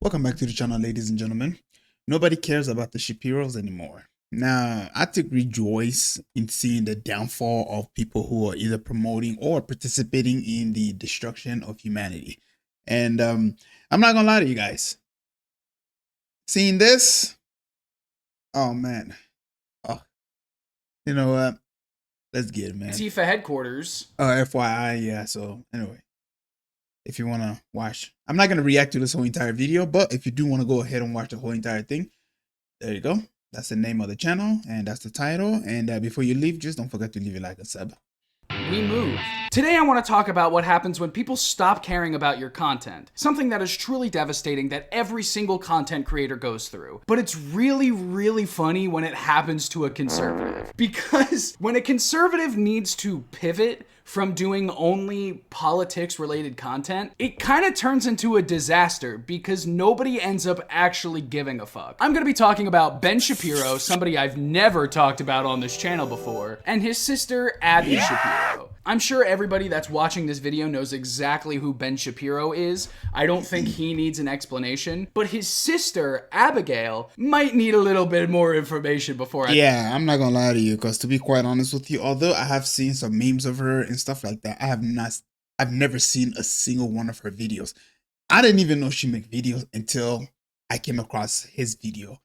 Welcome back to the channel, ladies and gentlemen. Nobody cares about the Shapiros anymore. Now, I take rejoice in seeing the downfall of people who are either promoting or participating in the destruction of humanity. And I'm not gonna lie to you guys. Seeing this, oh man, oh, you know what? Let's get it, man. Antifa headquarters. FYI, yeah. So anyway, if you want to watch, I'm not going to react to this whole entire video, but if you do want to go ahead and watch the whole entire thing, there you go. That's the name of the channel and that's the title. And before you leave, just don't forget to leave a like and sub. We move. Today I want to talk about what happens when people stop caring about your content. Something that is truly devastating that every single content creator goes through. But it's really, really funny when it happens to a conservative. Because when a conservative needs to pivot from doing only politics-related content, it kind of turns into a disaster because nobody ends up actually giving a fuck. I'm gonna be talking about Ben Shapiro, somebody I've never talked about on this channel before, and his sister, Abby Shapiro. I'm sure everybody that's watching this video knows exactly who Ben Shapiro is. I don't think he needs an explanation, but his sister, Abigail, might need a little bit more information before Yeah, I'm not gonna lie to you, because to be quite honest with you, although I have seen some memes of her and stuff like that, I've never seen a single one of her videos. I didn't even know she make videos until I came across his video.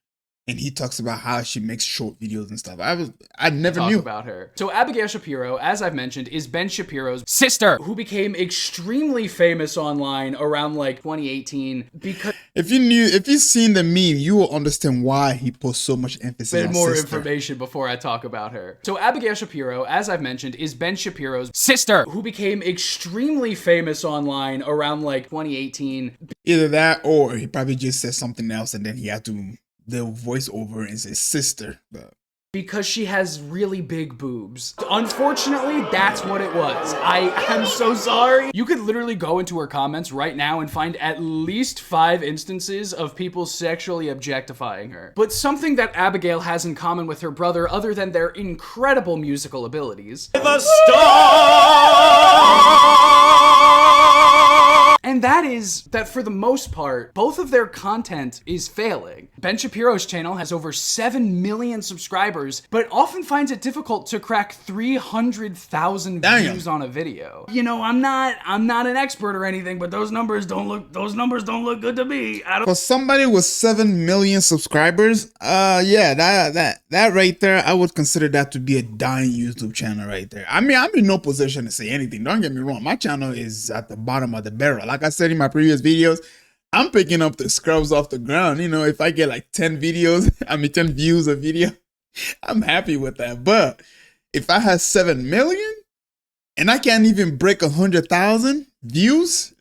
And he talks about how she makes short videos and stuff. I never knew about her. So Abigail Shapiro, as I've mentioned, is Ben Shapiro's sister, who became extremely famous online around like 2018 because if you've seen the meme, you will understand why he puts so much emphasis on more sister. Information before I talk about her. So Abigail Shapiro, as I've mentioned, is Ben Shapiro's sister, who became extremely famous online around like 2018. Either that or he probably just said something else and then he had to the voiceover and say sister, but because she has really big boobs. Unfortunately, that's what it was. I'm so sorry. You could literally go into her comments right now and find at least 5 instances of people sexually objectifying her. But something that Abigail has in common with her brother, other than their incredible musical abilities, the and that is that for the most part, both of their content is failing. Ben Shapiro's channel has over 7 million subscribers, but often finds it difficult to crack 300,000 views on a video. You know, I'm not an expert or anything, but those numbers don't look good to me. For somebody with 7 million subscribers, yeah, that right there, I would consider that to be a dying YouTube channel right there. I mean, I'm in no position to say anything. Don't get me wrong. My channel is at the bottom of the barrel. Like I said in my previous videos, I'm picking up the scrubs off the ground. You know, if I get like 10 views a video, I'm happy with that. But if I had 7 million and I can't even break 100,000 views,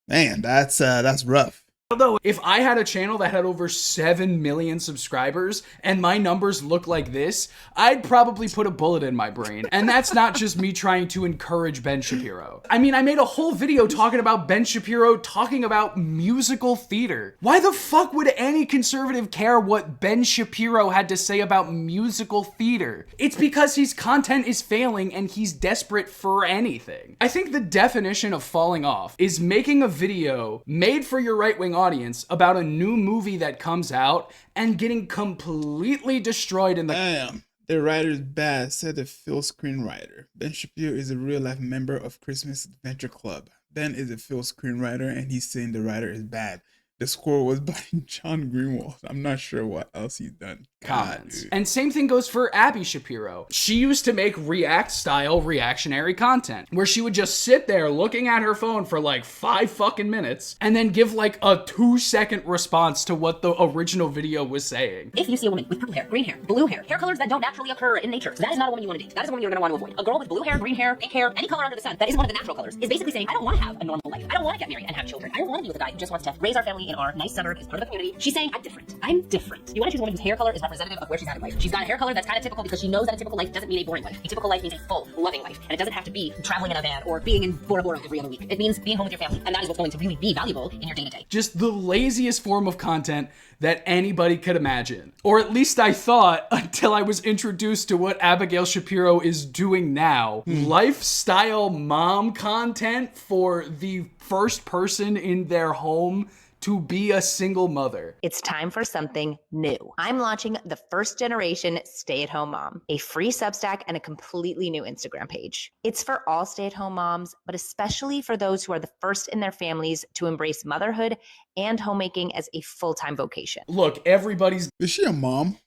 man, that's rough. Although, if I had a channel that had over 7 million subscribers and my numbers look like this, I'd probably put a bullet in my brain. And that's not just me trying to encourage Ben Shapiro. I mean, I made a whole video talking about Ben Shapiro talking about musical theater. Why the fuck would any conservative care what Ben Shapiro had to say about musical theater? It's because his content is failing and he's desperate for anything. I think the definition of falling off is making a video made for your right-wing audience about a new movie that comes out and getting completely destroyed in the Damn, the writer is bad, said the film screenwriter. Ben Shapiro is a real-life member of Christmas Adventure Club. Ben is a film screenwriter and he's saying the writer is bad. The score was by John Greenwald. I'm not sure what else he's done. Comments. And same thing goes for Abby Shapiro. She used to make React-style reactionary content, where she would just sit there looking at her phone for like 5 fucking minutes, and then give like a 2-second response to what the original video was saying. If you see a woman with purple hair, green hair, blue hair colors that don't naturally occur in nature, so that is not a woman you want to date. That is a woman you're going to want to avoid. A girl with blue hair, green hair, pink hair, any color under the sun that isn't one of the natural colors is basically saying, I don't want to have a normal life. I don't want to get married and have children. I don't want to be with a guy who just wants to raise our family in our nice suburb as part of the community. She's saying, I'm different. I'm different. You want to choose a woman whose hair color is representative representative of where she's at in life. She's got a hair color that's kind of typical because she knows that a typical life doesn't mean a boring life. A typical life means a full, loving life. And it doesn't have to be traveling in a van or being in Bora Bora every other week. It means being home with your family. And that is what's going to really be valuable in your day-to-day. Just the laziest form of content that anybody could imagine. Or at least I thought until I was introduced to what Abigail Shapiro is doing now. Lifestyle mom content for the first person in their home to be a single mother. It's time for something new. I'm launching the First Generation Stay-at-Home Mom, a free Substack and a completely new Instagram page. It's for all stay-at-home moms, but especially for those who are the first in their families to embrace motherhood and homemaking as a full-time vocation. Look, everybody's Is she a mom?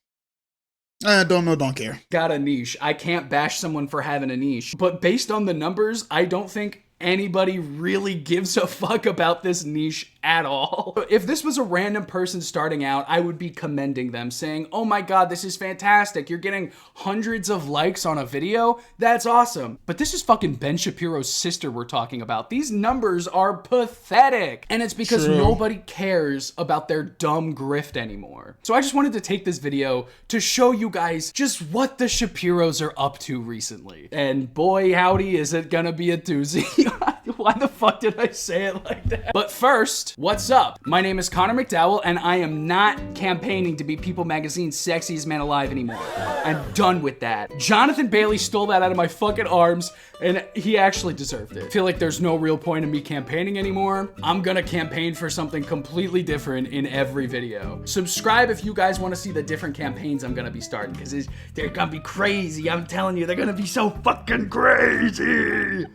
I don't know, don't care. got a niche. I can't bash someone for having a niche. But based on the numbers, I don't think anybody really gives a fuck about this niche at all. If this was a random person starting out, I would be commending them, saying, oh my god, this is fantastic. You're getting hundreds of likes on a video. That's awesome. But this is fucking Ben Shapiro's sister we're talking about. These numbers are pathetic. And it's because True. nobody cares about their dumb grift anymore. So I just wanted to take this video to show you guys just what the Shapiros are up to recently. And boy, howdy, is it gonna be a doozy. Why the fuck did I say it like that? But first, what's up? My name is Connor McDowell, and I am not campaigning to be People Magazine's sexiest man alive anymore. I'm done with that. Jonathan Bailey stole that out of my fucking arms, and he actually deserved it. I feel like there's no real point in me campaigning anymore. I'm gonna campaign for something completely different in every video. Subscribe if you guys want to see the different campaigns I'm gonna be starting, because they're gonna be crazy. I'm telling you, they're gonna be so fucking crazy.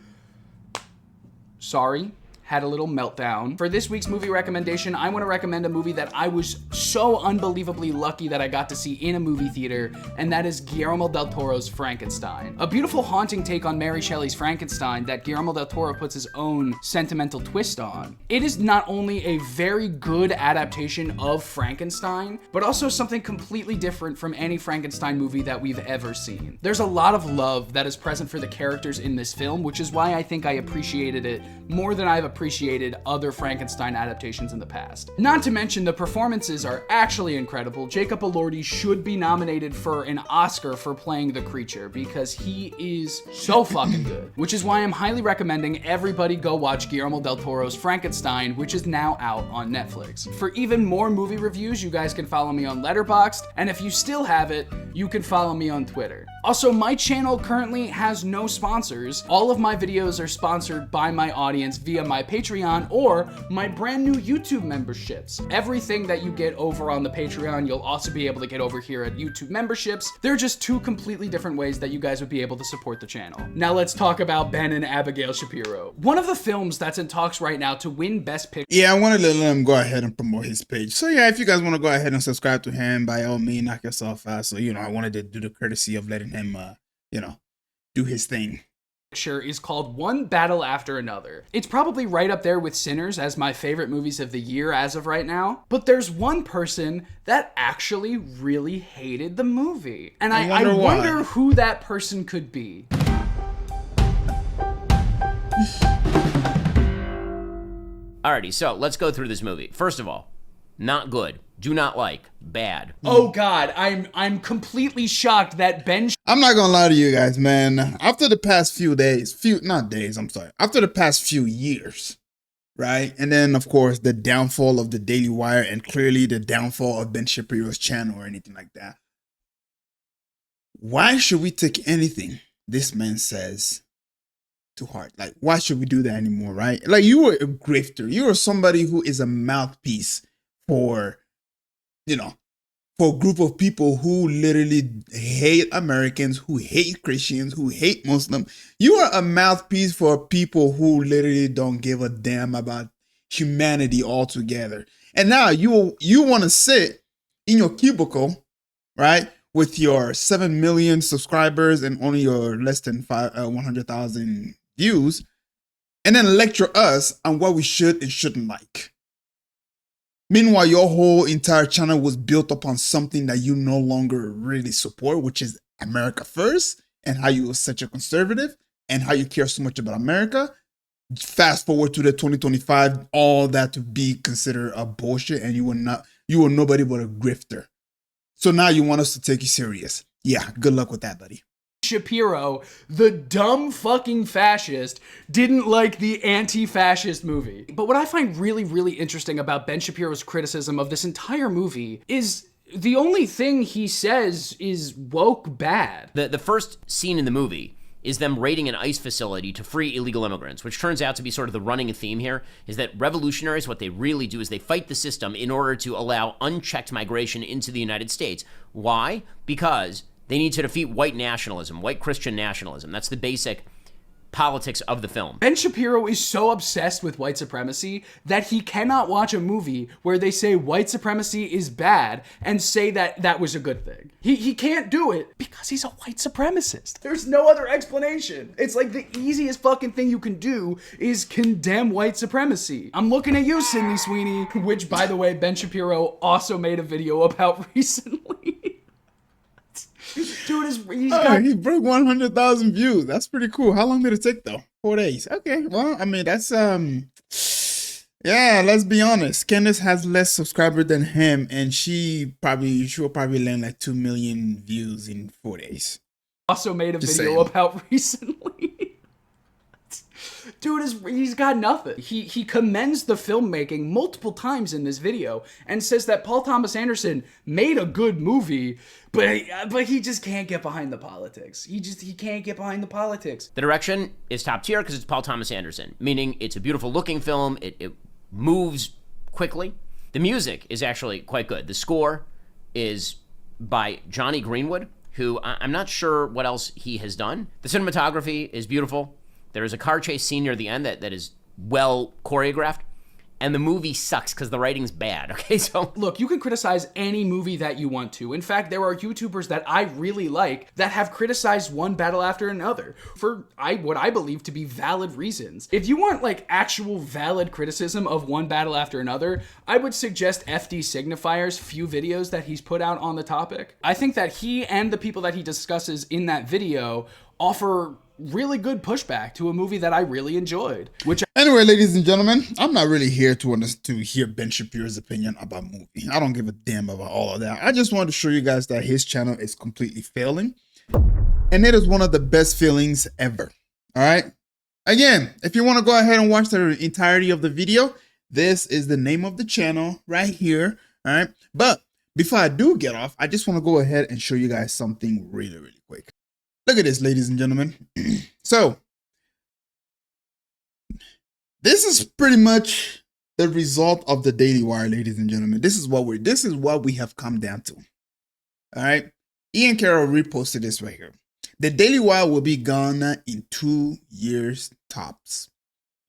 Sorry, had a little meltdown. For this week's movie recommendation, I want to recommend a movie that I was so unbelievably lucky that I got to see in a movie theater, and that is Guillermo del Toro's Frankenstein. A beautiful, haunting take on Mary Shelley's Frankenstein that Guillermo del Toro puts his own sentimental twist on. It is not only a very good adaptation of Frankenstein, but also something completely different from any Frankenstein movie that we've ever seen. There's a lot of love that is present for the characters in this film, which is why I think I appreciated it more than I've appreciated other Frankenstein adaptations in the past. Not to mention, the performances are actually incredible. Jacob Elordi should be nominated for an Oscar for playing the creature because he is so fucking good. Which is why I'm highly recommending everybody go watch Guillermo del Toro's Frankenstein, which is now out on Netflix. For even more movie reviews, you guys can follow me on Letterboxd, and if you still have it, you can follow me on Twitter. Also, my channel currently has no sponsors. All of my videos are sponsored by my audience via my Patreon or my brand new YouTube memberships. Everything that you get over on the Patreon, you'll also be able to get over here at YouTube memberships. They're just two completely different ways that you guys would be able to support the channel. Now let's talk about Ben and Abigail Shapiro. One of the films that's in talks right now to win Best Picture. Yeah, I wanted to let him go ahead and promote his page. So yeah, if you guys want to go ahead and subscribe to him, by all means, knock yourself out. So, I wanted to do the courtesy of letting him, do his thing. Is called One Battle After Another. It's probably right up there with Sinners as my favorite movies of the year as of right now, but there's one person that actually really hated the movie. And I wonder who that person could be. Alrighty, so let's go through this movie. First of all, not good. Do not like. Bad. Oh god, I'm completely shocked that Ben I'm not gonna lie to you guys, man. After the past after the past few years, right? And then, of course, the downfall of the Daily Wire and clearly the downfall of Ben Shapiro's channel or anything like that. Why should we take anything this man says to heart? Like, why should we do that anymore, right? Like, you were a grifter. You were somebody who is a mouthpiece for a group of people who literally hate Americans, who hate Christians, who hate Muslims. You are a mouthpiece for people who literally don't give a damn about humanity altogether. And now you want to sit in your cubicle, right, with your 7 million subscribers and only your less than 100,000 views, and then lecture us on what we should and shouldn't like. Meanwhile, your whole entire channel was built upon something that you no longer really support, which is America first, and how you are such a conservative, and how you care so much about America. Fast forward to the 2025, all that to be considered a bullshit, and you were nobody but a grifter. So now you want us to take you serious. Yeah, good luck with that, buddy. Shapiro, the dumb fucking fascist, didn't like the anti-fascist movie. But what I find really, really interesting about Ben Shapiro's criticism of this entire movie is the only thing he says is woke bad. The first scene in the movie is them raiding an ICE facility to free illegal immigrants, which turns out to be sort of the running theme here, is that revolutionaries, what they really do is they fight the system in order to allow unchecked migration into the United States. Why? Because they need to defeat white nationalism, white Christian nationalism. That's the basic politics of the film. Ben Shapiro is so obsessed with white supremacy that he cannot watch a movie where they say white supremacy is bad and say that that was a good thing. He can't do it because he's a white supremacist. There's no other explanation. It's like the easiest fucking thing you can do is condemn white supremacy. I'm looking at you, Sydney Sweeney, which, by the way, Ben Shapiro also made a video about recently. Dude, he broke 100,000 views. That's pretty cool. How long did it take though? 4 days. Okay, well, I mean that's yeah. Let's be honest. Candace has less subscribers than him, and she will probably land like 2 million views in 4 days. Also made a Just video saying. about recently. Dude, he's got nothing. He commends the filmmaking multiple times in this video and says that Paul Thomas Anderson made a good movie, but he just can't get behind the politics. He can't get behind the politics. The direction is top tier because it's Paul Thomas Anderson, meaning it's a beautiful looking film. It moves quickly. The music is actually quite good. The score is by Johnny Greenwood, who I'm not sure what else he has done. The cinematography is beautiful. There is a car chase scene near the end that is well choreographed, and the movie sucks because the writing's bad, okay? So Look, you can criticize any movie that you want to. In fact, there are YouTubers that I really like that have criticized one battle after another for what I believe to be valid reasons. If you want like actual valid criticism of one battle after another, I would suggest FD Signifier's few videos that he's put out on the topic. I think that he and the people that he discusses in that video offer really good pushback to a movie that I really enjoyed. Anyway, ladies and gentlemen, I'm not really here to hear Ben Shapiro's opinion about movie. I don't give a damn about all of that. I just wanted to show you guys that his channel is completely failing, and it is one of the best feelings ever. All right. Again, if you want to go ahead and watch the entirety of the video, this is the name of the channel right here. All right. But before I do get off, I just want to go ahead and show you guys something really, really quick. Look at this, ladies and gentlemen. So this is pretty much the result of the Daily Wire, ladies and gentlemen. This is what we have come down to. All right. Ian Carroll reposted this right here. The Daily Wire will be gone in 2 years tops,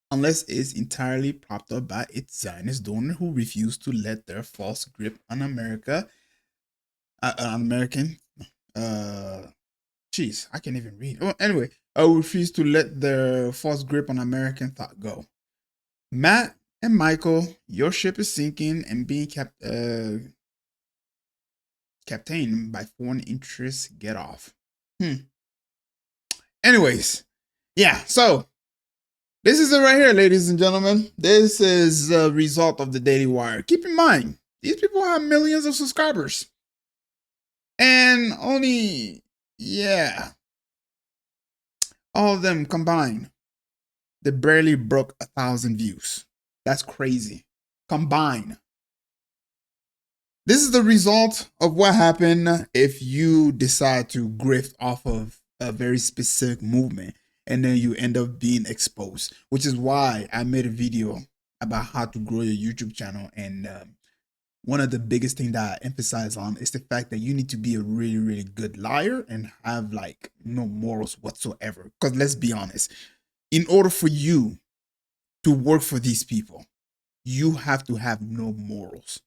unless it's entirely propped up by its Zionist donor who refuse to let their false grip on America, Jeez, I can't even read. Well, anyway, I refuse to let their false grip on American thought go. Matt and Michael, your ship is sinking and being captained by foreign interests. Get off. Anyways, yeah, so this is it right here, ladies and gentlemen. This is the result of the Daily Wire. Keep in mind, these people have millions of subscribers. And only... yeah, all of them combined, they barely broke 1,000 views. That's crazy. Combined. This is the result of what happened if you decide to grift off of a very specific movement and then you end up being exposed, which is why I made a video about how to grow your YouTube channel. And one of the biggest things that I emphasize on is the fact that you need to be a really, really good liar and have like no morals whatsoever. Because let's be honest, in order for you to work for these people, you have to have no morals.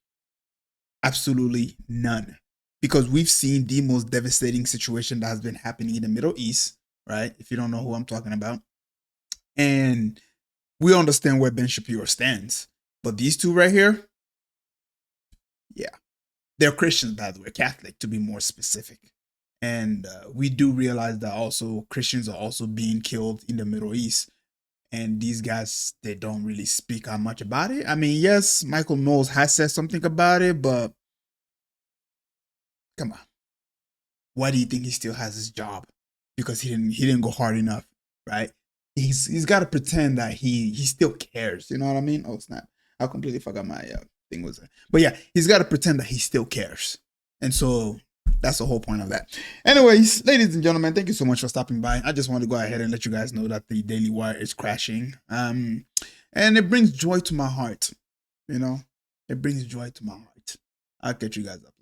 Absolutely none. Because we've seen the most devastating situation that has been happening in the Middle East, right? If you don't know who I'm talking about. And we understand where Ben Shapiro stands. But these two right here, yeah, they're Christians, by the way, Catholic to be more specific. And we do realize that also Christians are also being killed in the Middle East. And these guys, they don't really speak out much about it. I mean, yes, Michael Knowles has said something about it, but Come on. Why do you think he still has his job? Because he didn't go hard enough, right? He's got to pretend that he still cares. You know what I mean? Oh snap! I completely forgot my thing was there. But yeah, he's got to pretend that he still cares, and so that's the whole point of that. Anyways, ladies and gentlemen, thank you so much for stopping by. I just want to go ahead and let you guys know that the Daily Wire is crashing, and it brings joy to my heart. You know, it brings joy to my heart. I'll catch you guys up.